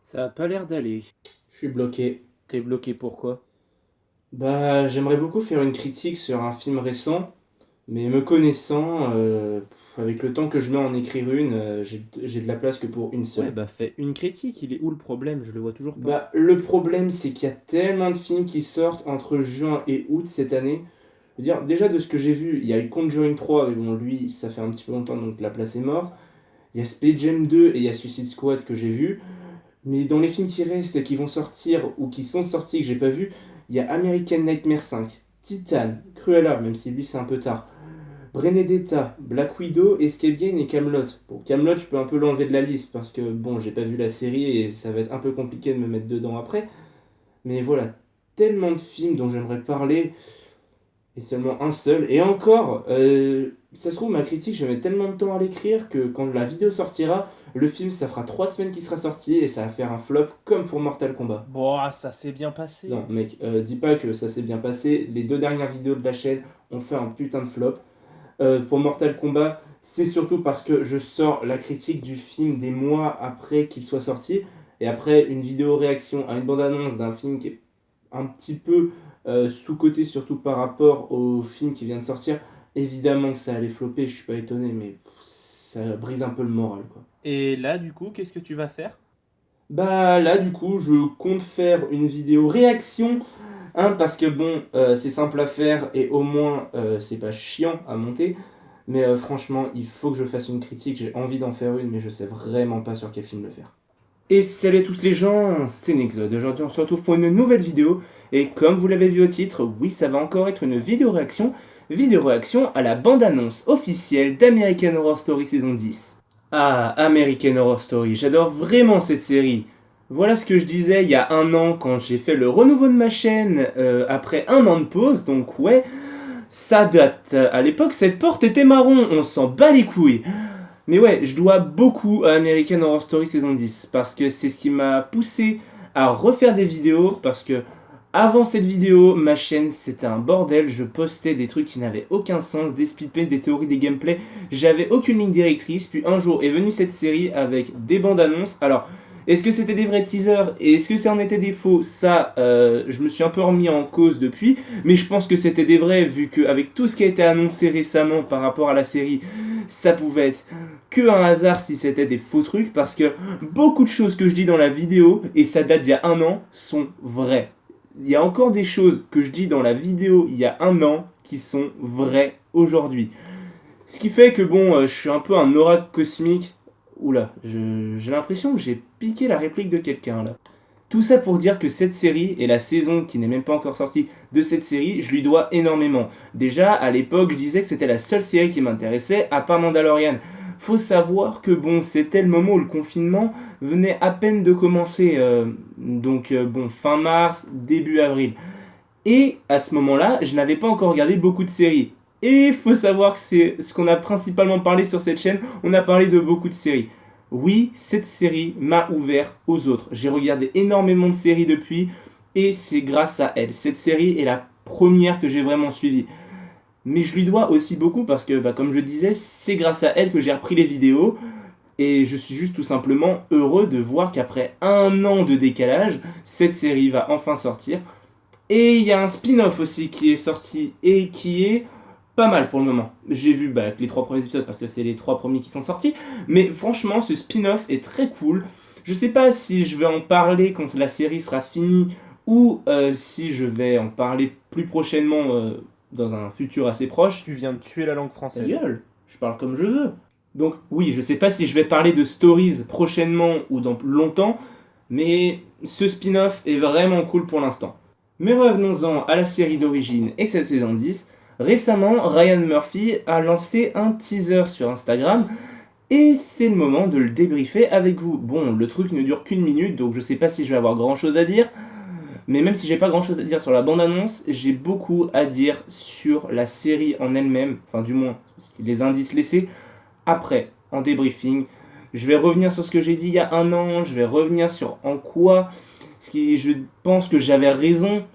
Ça a pas l'air d'aller. Je suis bloqué. T'es bloqué pourquoi? Bah, j'aimerais beaucoup faire une critique sur un film récent, mais me connaissant, avec le temps que je mets à en écrire une, j'ai de la place que pour une Ouais, seule. bah fais une critique, il est où le problème? Je le vois toujours pas. Bah, le problème, c'est qu'il y a tellement de films qui sortent entre juin et août cette année. Je veux dire, déjà de ce que j'ai vu, il y a eu Conjuring 3, mais bon, lui, ça fait un petit peu longtemps, donc la place est morte. Il y a Space Jam 2 et il y a Suicide Squad que j'ai vu. Mais dans les films qui restent et qui vont sortir ou qui sont sortis que j'ai pas vu, il y a American Nightmare 5, Titan, Cruella, même si lui c'est un peu tard, Benedetta, Black Widow, Escape Game et Camelot. Bon, Camelot, je peux un peu l'enlever de la liste parce que bon, j'ai pas vu la série et ça va être un peu compliqué de me mettre dedans après. Mais voilà, tellement de films dont j'aimerais parler et seulement un seul. Et encore, ça se trouve, ma critique, je vais mettre tellement de temps à l'écrire que quand la vidéo sortira, le film, ça fera 3 semaines qu'il sera sorti et ça va faire un flop comme pour Mortal Kombat. Bon, ça s'est bien passé. Non, mec, dis pas que ça s'est bien passé. Les deux dernières vidéos de la chaîne ont fait un putain de flop. Pour Mortal Kombat, c'est surtout parce que je sors la critique du film des mois après qu'il soit sorti. Et après une vidéo réaction à une bande-annonce d'un film qui est un petit peu sous-coté, surtout par rapport au film qui vient de sortir, évidemment que ça allait flopper, je suis pas étonné, mais ça brise un peu le moral, quoi. Et là, du coup, qu'est-ce que tu vas faire? Bah là, du coup, je compte faire une vidéo réaction, hein, parce que bon, c'est simple à faire et au moins c'est pas chiant à monter. Mais franchement, il faut que je fasse une critique, j'ai envie d'en faire une, mais je sais vraiment pas sur quel film le faire. Et salut à tous les gens, c'est Nexod. Aujourd'hui, on se retrouve pour une nouvelle vidéo. Et comme vous l'avez vu au titre, oui, ça va encore être une vidéo réaction. Vidéo réaction à la bande-annonce officielle d'American Horror Story saison 10. Ah, American Horror Story, j'adore vraiment cette série. Voilà ce que je disais il y a un an quand j'ai fait le renouveau de ma chaîne après un an de pause, donc ouais, ça date. À l'époque, cette porte était marron, on s'en bat les couilles. Mais ouais, je dois beaucoup à American Horror Story saison 10 parce que c'est ce qui m'a poussé à refaire des vidéos parce que avant cette vidéo, ma chaîne c'était un bordel, je postais des trucs qui n'avaient aucun sens, des speedplays, des théories, des gameplays, j'avais aucune ligne directrice, puis un jour est venue cette série avec des bandes annonces. Alors, est-ce que c'était des vrais teasers et est-ce que ça en était des faux? Ça, je me suis un peu remis en cause depuis, mais je pense que c'était des vrais vu qu'avec tout ce qui a été annoncé récemment par rapport à la série, ça pouvait être que un hasard si c'était des faux trucs parce que beaucoup de choses que je dis dans la vidéo, et ça date d'il y a un an, sont vraies. Il y a encore des choses que je dis dans la vidéo il y a un an qui sont vraies aujourd'hui. Ce qui fait que bon, je suis un peu un oracle cosmique. Oula, j'ai l'impression que j'ai piqué la réplique de quelqu'un là. Tout ça pour dire que cette série et la saison qui n'est même pas encore sortie de cette série, je lui dois énormément. Déjà, à l'époque, je disais que c'était la seule série qui m'intéressait, à part Mandalorian. Faut savoir que bon, c'était le moment où le confinement venait à peine de commencer. Bon, fin mars, début avril. Et à ce moment-là, je n'avais pas encore regardé beaucoup de séries. Et il faut savoir que c'est ce qu'on a principalement parlé sur cette chaîne, on a parlé de beaucoup de séries. Oui, cette série m'a ouvert aux autres. J'ai regardé énormément de séries depuis, et c'est grâce à elle. Cette série est la première que j'ai vraiment suivie. Mais je lui dois aussi beaucoup parce que, bah, comme je disais, c'est grâce à elle que j'ai repris les vidéos. Et je suis juste tout simplement heureux de voir qu'après un an de décalage, cette série va enfin sortir. Et il y a un spin-off aussi qui est sorti et qui est pas mal pour le moment. J'ai vu que les 3 premiers épisodes parce que c'est les 3 premiers qui sont sortis. Mais franchement, ce spin-off est très cool. Je sais pas si je vais en parler quand la série sera finie ou si je vais en parler plus prochainement dans un futur assez proche. Tu viens de tuer la langue Ta française. gueule, je parle comme je veux. Donc oui, je sais pas si je vais parler de Stories prochainement ou dans longtemps, mais ce spin-off est vraiment cool pour l'instant. Mais revenons-en à la série d'origine et cette saison 10. Récemment, Ryan Murphy a lancé un teaser sur Instagram et c'est le moment de le débriefer avec vous. Bon, le truc ne dure qu'une minute, donc je sais pas si je vais avoir grand chose à dire, mais même si j'ai pas grand chose à dire sur la bande-annonce, j'ai beaucoup à dire sur la série en elle-même, enfin du moins les indices laissés après, en débriefing. Je vais revenir sur ce que j'ai dit il y a un an, je vais revenir sur en quoi je pense que j'avais raison.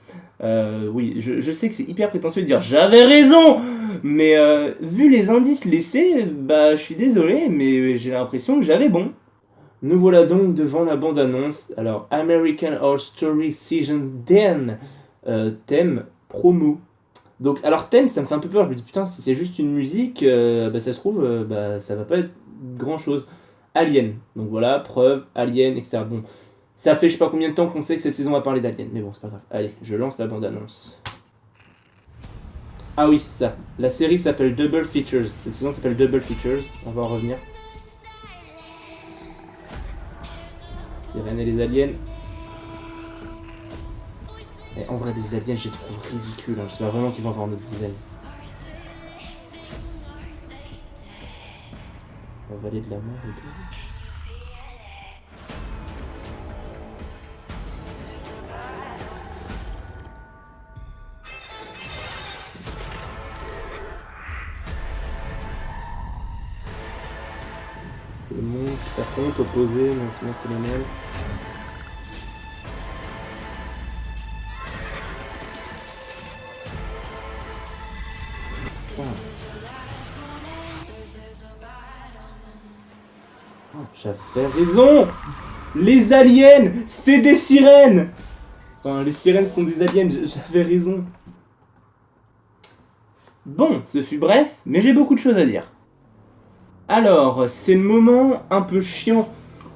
Oui, je sais que c'est hyper prétentieux de dire j'avais raison, mais vu les indices laissés, bah je suis désolé, mais j'ai l'impression que j'avais bon. Nous voilà donc devant la bande-annonce. Alors, American Horror Story Season 10, thème promo. Donc, alors thème, ça me fait un peu peur. Je me dis, putain, si c'est juste une musique, bah, ça se trouve, bah, ça va pas être grand-chose. Alien. Donc voilà, preuve, Alien, etc. Bon, ça fait je sais pas combien de temps qu'on sait que cette saison va parler d'Alien. Mais bon, c'est pas grave. Allez, je lance la bande-annonce. Ah oui, ça. La série s'appelle Double Features. Cette saison s'appelle Double Features. On va en revenir. Sirène et les aliens. Et en vrai, les aliens, je les trouve ridicules. Hein. Je sais pas vraiment qu'ils vont avoir notre design. La vallée de la mort et tout. Les mondes qui s'affrontent, opposés, mais au final c'est les mêmes. Putain. Oh, j'avais raison. Les aliens, c'est des sirènes. Enfin, les sirènes sont des aliens, j'avais raison. Bon, ce fut bref, mais j'ai beaucoup de choses à dire. Alors, c'est le moment un peu chiant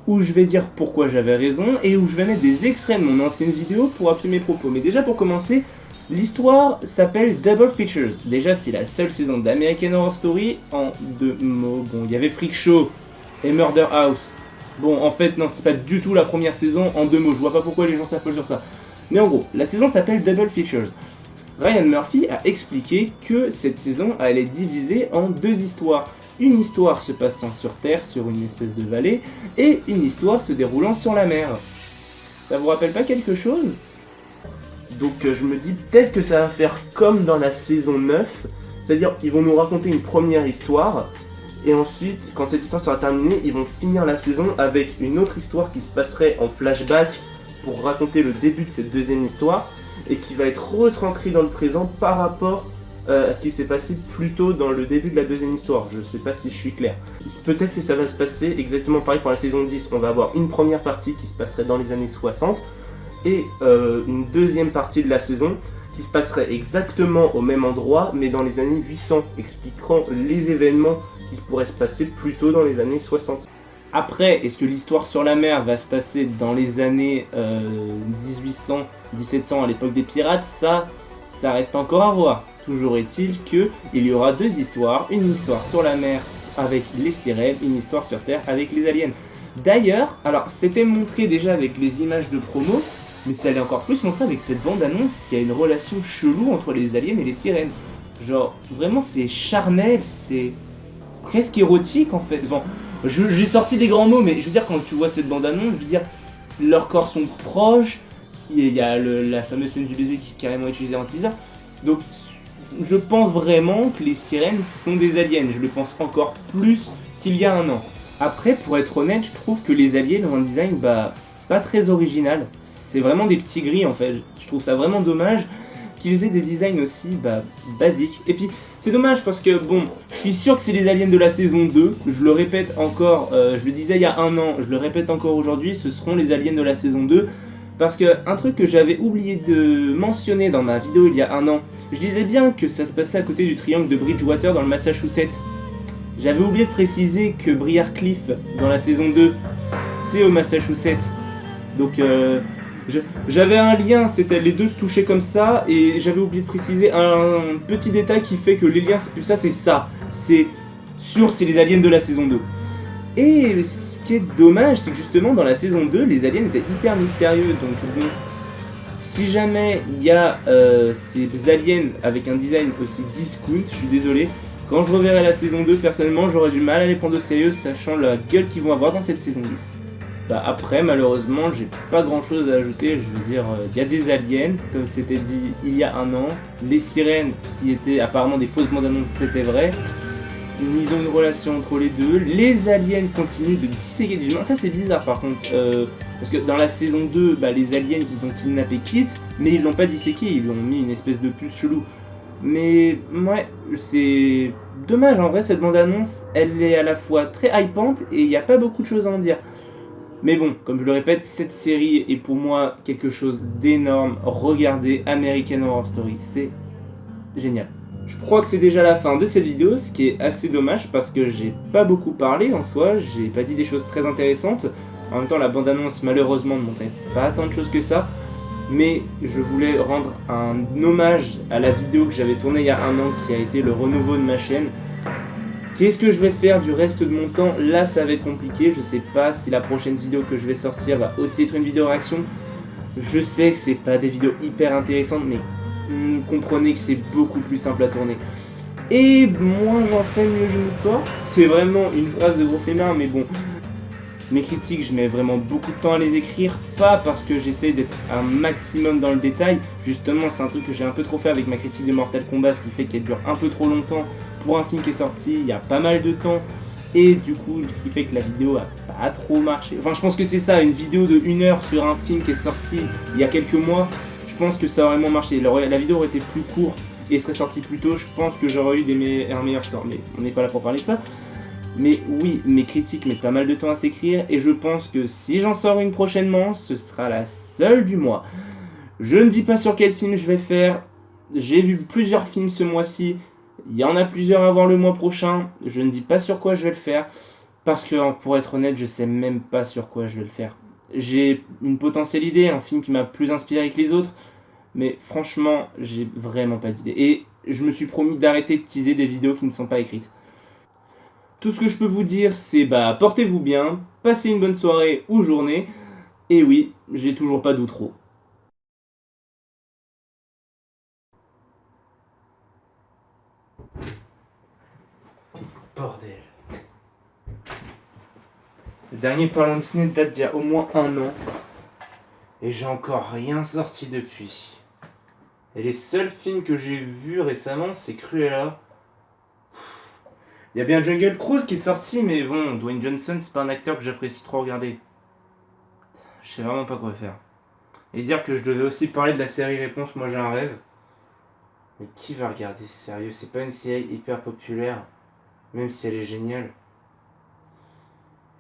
où je vais dire pourquoi j'avais raison et où je vais mettre des extraits de mon ancienne vidéo pour appuyer mes propos. Mais déjà pour commencer, l'histoire s'appelle Double Features. Déjà, c'est la seule saison d'American Horror Story en 2 mots. Bon, il y avait Freak Show et Murder House. Bon, en fait, non, c'est pas du tout la première saison en 2 mots. Je vois pas pourquoi les gens s'affolent sur ça. Mais en gros, la saison s'appelle Double Features. Ryan Murphy a expliqué que cette saison allait diviser en 2 histoires. Une histoire se passant sur Terre, sur une espèce de vallée, et une histoire se déroulant sur la mer. Ça vous rappelle pas quelque chose? Donc je me dis peut-être que ça va faire comme dans la saison 9, c'est-à-dire ils vont nous raconter une première histoire, et ensuite, quand cette histoire sera terminée, ils vont finir la saison avec une autre histoire qui se passerait en flashback pour raconter le début de cette deuxième histoire, et qui va être retranscrit dans le présent par rapport à ce qui s'est passé plus tôt dans le début de la deuxième histoire. Je sais pas si je suis clair. Peut-être que ça va se passer exactement pareil pour la saison 10. On va avoir une première partie qui se passerait dans les années 60 et une deuxième partie de la saison qui se passerait exactement au même endroit mais dans les années 800, expliquant les événements qui pourraient se passer plus tôt dans les années 60. Après, est-ce que l'histoire sur la mer va se passer dans les années 1800, 1700 à l'époque des pirates? Ça reste encore à voir. Toujours est-il qu'il y aura 2 histoires, une histoire sur la mer avec les sirènes, une histoire sur Terre avec les aliens. D'ailleurs, alors c'était montré déjà avec les images de promo, mais ça allait encore plus montrer avec cette bande-annonce, il y a une relation chelou entre les aliens et les sirènes. Genre, vraiment c'est charnel, c'est presque érotique en fait. Bon, j'ai sorti des grands mots, mais je veux dire, quand tu vois cette bande-annonce, je veux dire, leurs corps sont proches, il y a la fameuse scène du baiser qui est carrément utilisée en teaser. Donc, je pense vraiment que les sirènes sont des aliens. Je le pense encore plus qu'il y a un an. Après, pour être honnête, je trouve que les aliens ont un design pas très original. C'est vraiment des petits gris en fait. Je trouve ça vraiment dommage qu'ils aient des designs aussi basiques. Et puis, c'est dommage parce que, bon, je suis sûr que c'est les aliens de la saison 2. Je le répète encore, je le disais il y a un an, je le répète encore aujourd'hui, ce seront les aliens de la saison 2. Parce que un truc que j'avais oublié de mentionner dans ma vidéo il y a un an, je disais bien que ça se passait à côté du triangle de Bridgewater dans le Massachusetts. J'avais oublié de préciser que Briar Cliff dans la saison 2, c'est au Massachusetts. Donc j'avais un lien, c'était les deux se touchaient comme ça, et j'avais oublié de préciser un petit détail qui fait que les liens c'est plus ça, c'est ça. C'est sûr, c'est les aliens de la saison 2. Et ce qui est dommage, c'est que justement dans la saison 2, les aliens étaient hyper mystérieux. Donc bon, si jamais il y a ces aliens avec un design aussi discount, je suis désolé. Quand je reverrai la saison 2, personnellement, j'aurais du mal à les prendre au sérieux, sachant la gueule qu'ils vont avoir dans cette saison 10. Après, malheureusement, j'ai pas grand chose à ajouter. Je veux dire, il y a des aliens, comme c'était dit il y a un an. Les sirènes, qui étaient apparemment des fausses bandes annonces, c'était vrai. Ils ont une relation entre les deux. Les aliens continuent de disséquer des humains. Ça, c'est bizarre par contre. Parce que dans la saison 2, les aliens, ils ont kidnappé Kit, mais ils l'ont pas disséqué. Ils lui ont mis une espèce de puce chelou. Mais ouais, c'est dommage. En vrai, cette bande-annonce, elle est à la fois très hypante et il n'y a pas beaucoup de choses à en dire. Mais bon, comme je le répète, cette série est pour moi quelque chose d'énorme. Regardez American Horror Story, c'est génial. Je crois que c'est déjà la fin de cette vidéo, ce qui est assez dommage parce que j'ai pas beaucoup parlé en soi, j'ai pas dit des choses très intéressantes. En même temps, la bande-annonce malheureusement ne montrait pas tant de choses que ça. Mais je voulais rendre un hommage à la vidéo que j'avais tournée il y a un an, qui a été le renouveau de ma chaîne. Qu'est-ce que je vais faire du reste de mon temps? Là, ça va être compliqué. Je sais pas si la prochaine vidéo que je vais sortir va aussi être une vidéo réaction. Je sais que c'est pas des vidéos hyper intéressantes, mais comprenez que c'est beaucoup plus simple à tourner. Et moins j'en fais, mieux je me porte. C'est vraiment une phrase de gros flemmard, mais bon. Mes critiques, je mets vraiment beaucoup de temps à les écrire, pas parce que j'essaie d'être un maximum dans le détail, justement c'est un truc que j'ai un peu trop fait avec ma critique de Mortal Kombat, ce qui fait qu'elle dure un peu trop longtemps pour un film qui est sorti il y a pas mal de temps, et du coup ce qui fait que la vidéo a pas trop marché. Enfin je pense que c'est ça, une vidéo de 1 heure sur un film qui est sorti il y a quelques mois, je pense que ça aurait moins marché, la vidéo aurait été plus courte et serait sortie plus tôt, je pense que j'aurais eu un meilleur score, mais on n'est pas là pour parler de ça. Mais oui, mes critiques mettent pas mal de temps à s'écrire et je pense que si j'en sors une prochainement, ce sera la seule du mois. Je ne dis pas sur quel film je vais faire. J'ai vu plusieurs films ce mois-ci. Il y en a plusieurs à voir le mois prochain. Je ne dis pas sur quoi je vais le faire. Parce que pour être honnête, je sais même pas sur quoi je vais le faire. J'ai une potentielle idée, un film qui m'a plus inspiré que les autres. Mais franchement, j'ai vraiment pas d'idée. Et je me suis promis d'arrêter de teaser des vidéos qui ne sont pas écrites. Tout ce que je peux vous dire, c'est portez-vous bien, passez une bonne soirée ou journée, et oui, j'ai toujours pas d'outro. Bordel. Le dernier Parlons Disney date d'il y a au moins 1 an, et j'ai encore rien sorti depuis. Et les seuls films que j'ai vus récemment, c'est Cruella. Il y a bien Jungle Cruise qui est sorti, mais bon, Dwayne Johnson, c'est pas un acteur que j'apprécie trop regarder. Je sais vraiment pas quoi faire. Et dire que je devais aussi parler de la série Réponse, moi j'ai un rêve. Mais qui va regarder, sérieux? C'est pas une série hyper populaire, même si elle est géniale.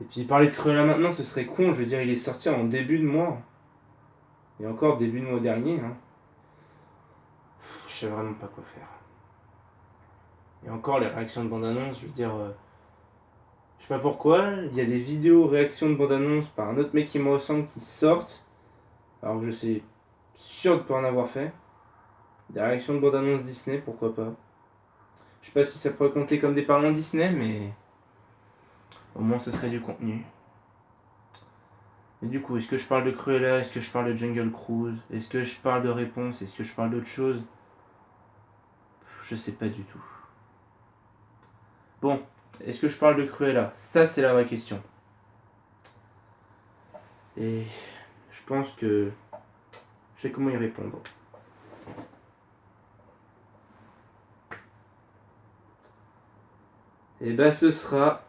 Et puis parler de Cruella maintenant, ce serait con, je veux dire, il est sorti en début de mois. Et encore début de mois dernier, hein. Je sais vraiment pas quoi faire. Et encore les réactions de bande-annonce, je veux dire... je sais pas pourquoi, il y a des vidéos réactions de bande-annonce par un autre mec qui me ressemble qui sortent, alors que je suis sûr de pas en avoir fait. Des réactions de bande-annonce Disney, pourquoi pas. Je sais pas si ça pourrait compter comme des parlants Disney, mais au moins ce serait du contenu. Et du coup, est-ce que je parle de Cruella? Est-ce que je parle de Jungle Cruise? Est-ce que je parle de Réponse? Est-ce que je parle d'autre chose? Je sais pas du tout. Bon, est-ce que je parle de Cruella? Ça, c'est la vraie question. Et je pense que je sais comment y répondre. Et ce sera